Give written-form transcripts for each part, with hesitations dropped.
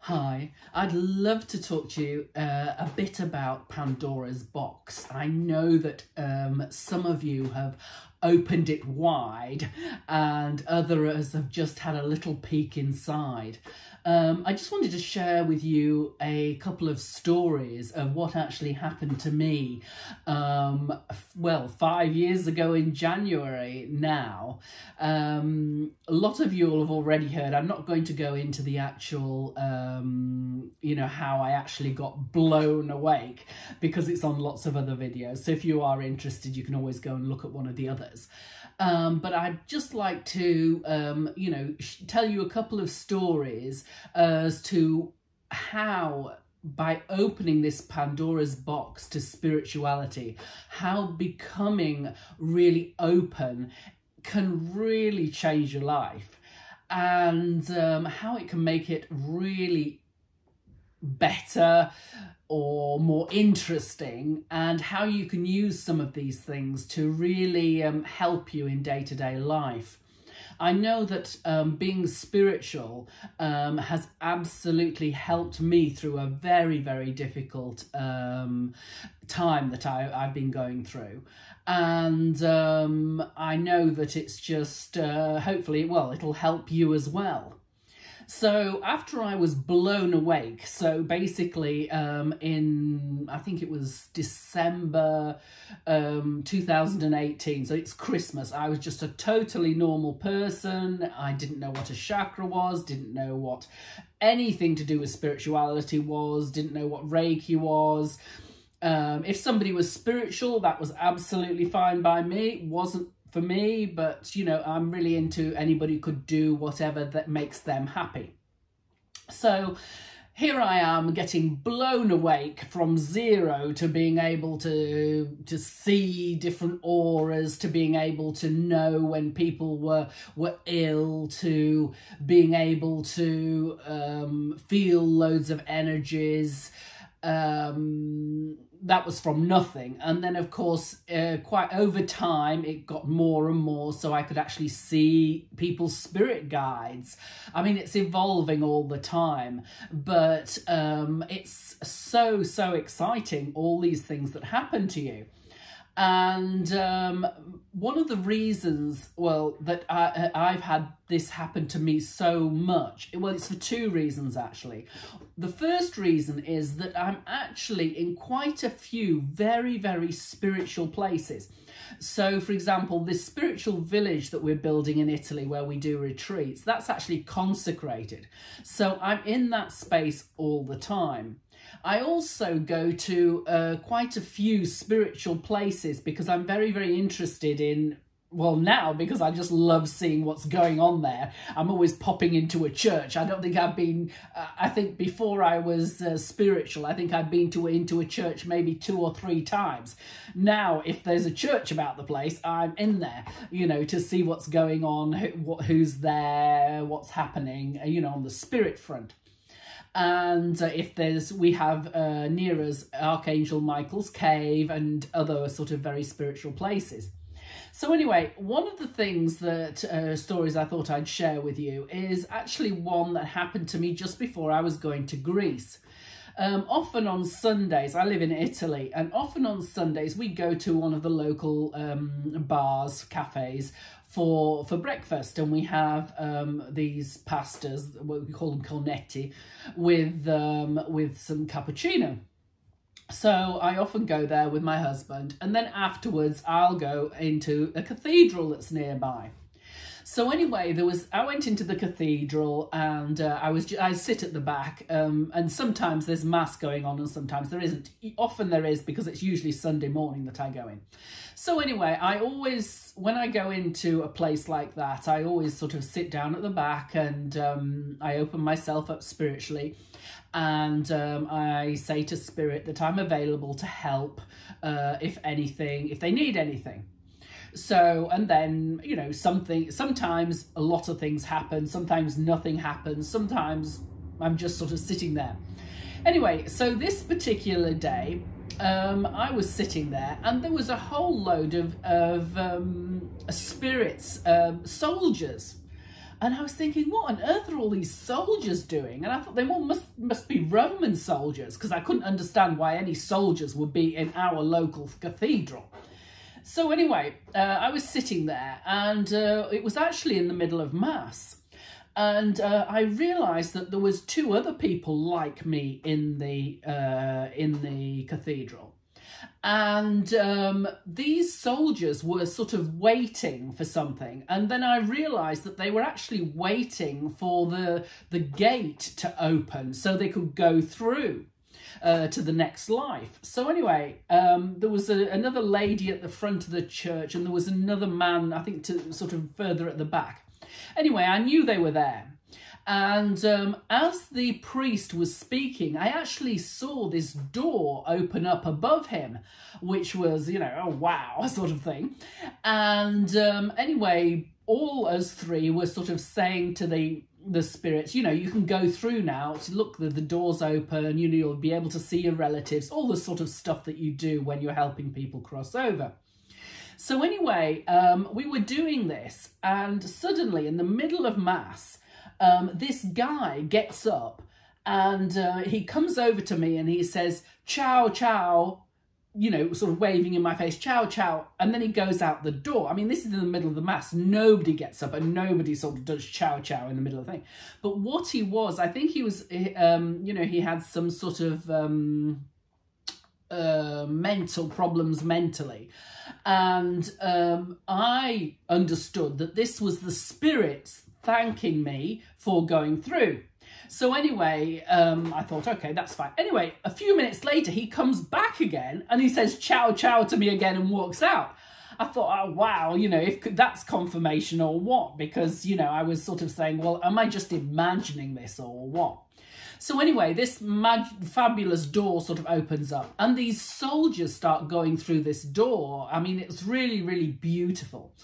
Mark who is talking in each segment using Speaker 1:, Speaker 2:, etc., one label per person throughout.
Speaker 1: Hi, I'd love to talk to you a bit about Pandora's box. I know that some of you have opened it wide and others have just had a little peek inside. I just wanted to share with you a couple of stories of what actually happened to me, well, 5 years ago in January now. A lot of you will have already heard. I'm not going to go into the actual, you know, how I actually got blown awake because it's on lots of other videos. So if you are interested, you can always go and look at one of the others. But I'd just like to, you know, tell you a couple of stories as to how, by opening this Pandora's box to spirituality, how becoming really open can really change your life, and how it can make it really better or more interesting, and how you can use some of these things to really help you in day-to-day life. I know that being spiritual has absolutely helped me through a very, very difficult time that I've been going through. And I know that it's just, hopefully, well, it'll help you as well. So after I was blown awake, so basically in, I think it was December 2018, so it's Christmas, I was just a totally normal person. I didn't know what a chakra was, didn't know what anything to do with spirituality was, didn't know what Reiki was. If somebody was spiritual, that was absolutely fine by me. It wasn't for me, but you know, I'm really into anybody could do whatever that makes them happy. So here I am getting blown awake from zero to being able to see different auras, to being able to know when people were ill, to being able to feel loads of energies. That was from nothing. And then, of course, quite over time, it got more and more, so I could actually see people's spirit guides. I mean, it's evolving all the time, but it's so, so exciting, all these things that happen to you. And one of the reasons, well, that I've had this happen to me so much, well, it's for two reasons, actually. The first reason is that I'm actually in quite a few very, very spiritual places. So, for example, this spiritual village that we're building in Italy where we do retreats, that's actually consecrated. So I'm in that space all the time. I also go to quite a few spiritual places because I'm very, very interested in, well, now, because I just love seeing what's going on there. I'm always popping into a church. I don't think I've been, I think before I was spiritual, I think I'd been into a church maybe 2 or 3 times. Now, if there's a church about the place, I'm in there, you know, to see what's going on, who's there, what's happening, you know, on the spirit front. And if we have near us Archangel Michael's cave and other sort of very spiritual places. So anyway, one of the things that stories I thought I'd share with you is actually one that happened to me just before I was going to Greece. Often on Sundays, I live in Italy, and often on Sundays we go to one of the local bars, cafes, for breakfast, and we have these pastas, what we call them cornetti, with some cappuccino. So I often go there with my husband, and then afterwards I'll go into a cathedral that's nearby. So anyway, I went into the cathedral, and I sit at the back, and sometimes there's mass going on and sometimes there isn't. Often there is, because it's usually Sunday morning that I go in. So anyway, when I go into a place like that, I always sort of sit down at the back, and I open myself up spiritually, and I say to Spirit that I'm available to help if they need anything. So, and then, you know, sometimes a lot of things happen, sometimes nothing happens, sometimes I'm just sort of sitting there. Anyway, so this particular day, I was sitting there, and there was a whole load of spirits, soldiers. And I was thinking, what on earth are all these soldiers doing? And I thought they all must be Roman soldiers, because I couldn't understand why any soldiers would be in our local cathedral. So anyway, I was sitting there, and it was actually in the middle of Mass. And I realised that there was 2 other people like me in the cathedral. And these soldiers were sort of waiting for something. And then I realised that they were actually waiting for the gate to open so they could go through to the next life. So anyway, there was another lady at the front of the church, and there was another man, I think, to sort of further at the back. Anyway, I knew they were there. And as the priest was speaking, I actually saw this door open up above him, which was, you know, oh, wow, sort of thing. And anyway, all us 3 were sort of saying to the spirits, you know, you can go through now. Look, the door's open, you know, you'll be able to see your relatives, all the sort of stuff that you do when you're helping people cross over. So anyway, we were doing this, and suddenly in the middle of Mass, this guy gets up and he comes over to me and he says, ciao, ciao, you know, sort of waving in my face, ciao, ciao. And then he goes out the door. I mean, this is in the middle of the Mass. Nobody gets up and nobody sort of does ciao, ciao in the middle of the thing. But what he was, I think he was, you know, he had some sort of mental problems mentally. And I understood that this was the spirits thanking me for going through. So anyway, I thought, okay, that's fine. Anyway, a few minutes later, he comes back again and he says, ciao, ciao to me again and walks out. I thought, oh, wow, you know, if that's confirmation or what? Because, you know, I was sort of saying, well, am I just imagining this or what? So anyway, this fabulous door sort of opens up and these soldiers start going through this door. I mean, it's really, really beautiful.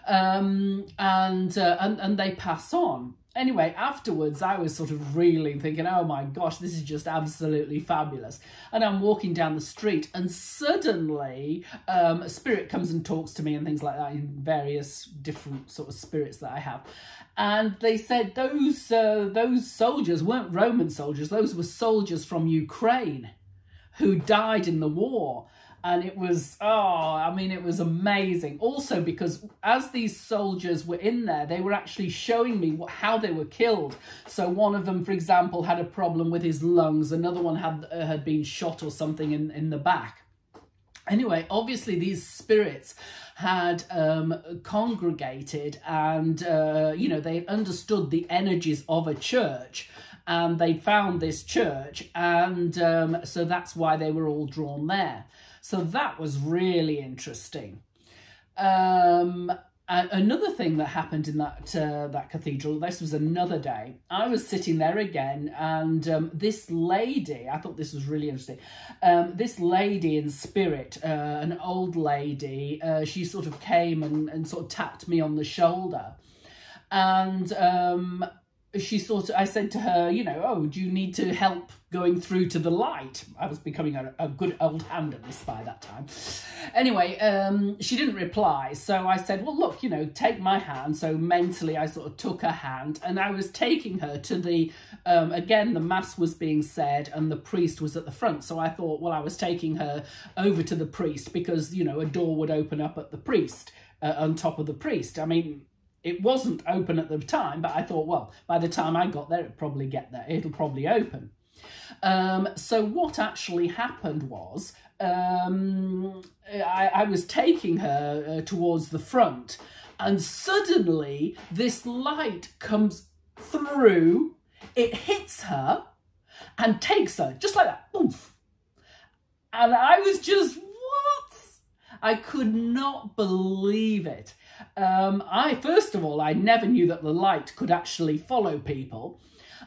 Speaker 1: And they pass on. Anyway, afterwards, I was sort of reeling, thinking, oh my gosh, this is just absolutely fabulous. And I'm walking down the street and suddenly a spirit comes and talks to me and things like that, in various different sort of spirits that I have. And they said those soldiers weren't Roman soldiers. Those were soldiers from Ukraine who died in the war. And it was, oh, I mean, it was amazing. Also, because as these soldiers were in there, they were actually showing me how they were killed. So one of them, for example, had a problem with his lungs. Another one had been shot or something in the back. Anyway, obviously these spirits had congregated and, you know, they understood the energies of a church. And they found this church. And so that's why they were all drawn there. So that was really interesting. And another thing that happened in that cathedral, this was another day, I was sitting there again, and this lady, I thought this was really interesting, this lady in spirit, an old lady, she sort of came and sort of tapped me on the shoulder. And I said to her, you know, oh, do you need to help going through to the light? I was becoming a good old hand at this by that time. Anyway, she didn't reply. So I said, well, look, you know, take my hand. So mentally, I sort of took her hand and I was taking her to the, again, the Mass was being said and the priest was at the front. So I thought, well, I was taking her over to the priest because, you know, a door would open up at the priest, on top of the priest. I mean, it wasn't open at the time, but I thought, well, by the time I got there, it'll probably open. So what actually happened was, I was taking her towards the front, and suddenly this light comes through, it hits her, and takes her, just like that, oof. And I was just, what? I could not believe it. First of all, I never knew that the light could actually follow people.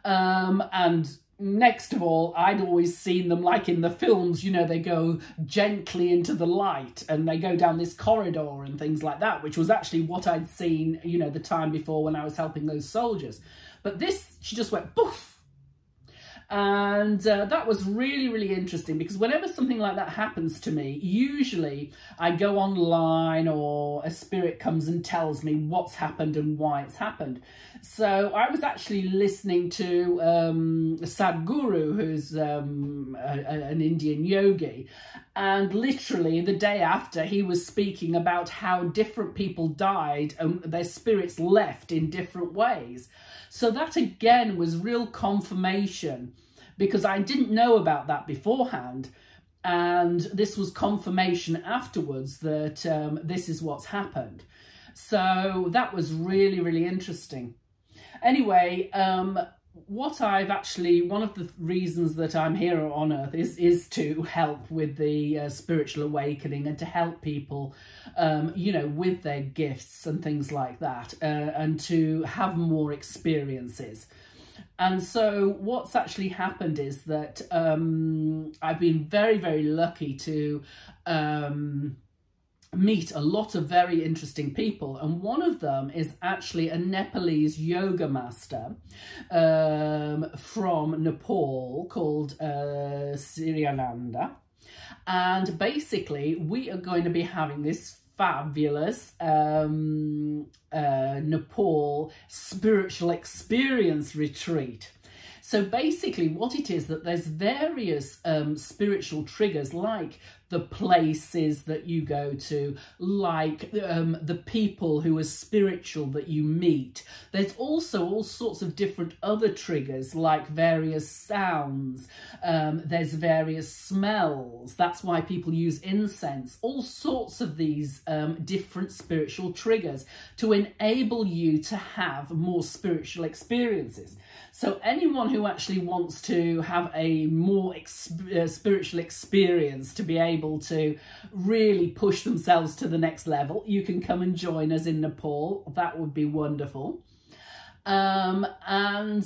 Speaker 1: And next of all, I'd always seen them like in the films, you know, they go gently into the light and they go down this corridor and things like that, which was actually what I'd seen, you know, the time before when I was helping those soldiers. But this, she just went poof. And that was really, really interesting, because whenever something like that happens to me, usually I go online or a spirit comes and tells me what's happened and why it's happened. So I was actually listening to Sadhguru, who's an Indian yogi, and literally the day after he was speaking about how different people died and their spirits left in different ways. So that again was real confirmation, because I didn't know about that beforehand. And this was confirmation afterwards that this is what's happened. So that was really, really interesting. Anyway, what I've actually, one of the reasons that I'm here on Earth is to help with the spiritual awakening, and to help people, you know, with their gifts and things like that, and to have more experiences. And so what's actually happened is that I've been very, very lucky to meet a lot of very interesting people, and one of them is actually a Nepalese yoga master from Nepal called Siriananda. And basically we are going to be having this fabulous Nepal spiritual experience retreat. So basically what it is, that there's various spiritual triggers, like the places that you go to, like the people who are spiritual that you meet. There's also all sorts of different other triggers, like various sounds. There's various smells. That's why people use incense. All sorts of these different spiritual triggers to enable you to have more spiritual experiences. So anyone who actually wants to have a more spiritual experience, to be able to really push themselves to the next level, you can come and join us in Nepal. That would be wonderful. And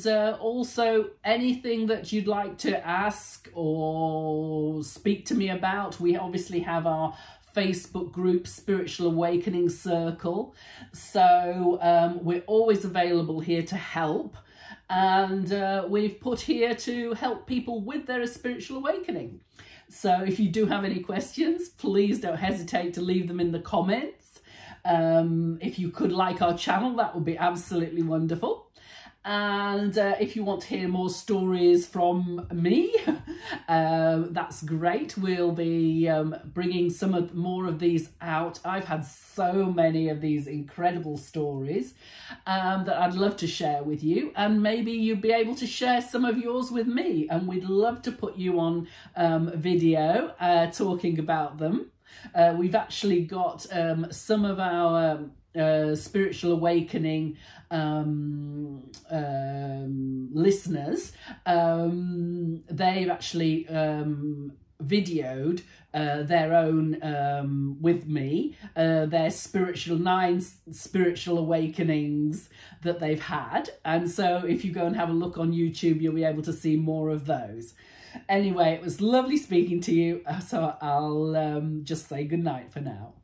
Speaker 1: also anything that you'd like to ask or speak to me about, we obviously have our Facebook group, Spiritual Awakening Circle. So we're always available here to help. And we've put here to help people with their spiritual awakening. So if you do have any questions, please don't hesitate to leave them in the comments. If you could like our channel, that would be absolutely wonderful. And if you want to hear more stories from me, that's great. We'll be bringing more of these out. I've had so many of these incredible stories that I'd love to share with you, and maybe you'd be able to share some of yours with me, and we'd love to put you on video talking about them. We've actually got some of our spiritual awakening listeners. They've actually videoed their own with me, their nine spiritual awakenings that they've had. And so if you go and have a look on YouTube, you'll be able to see more of those. Anyway, it was lovely speaking to you, so I'll just say goodnight for now.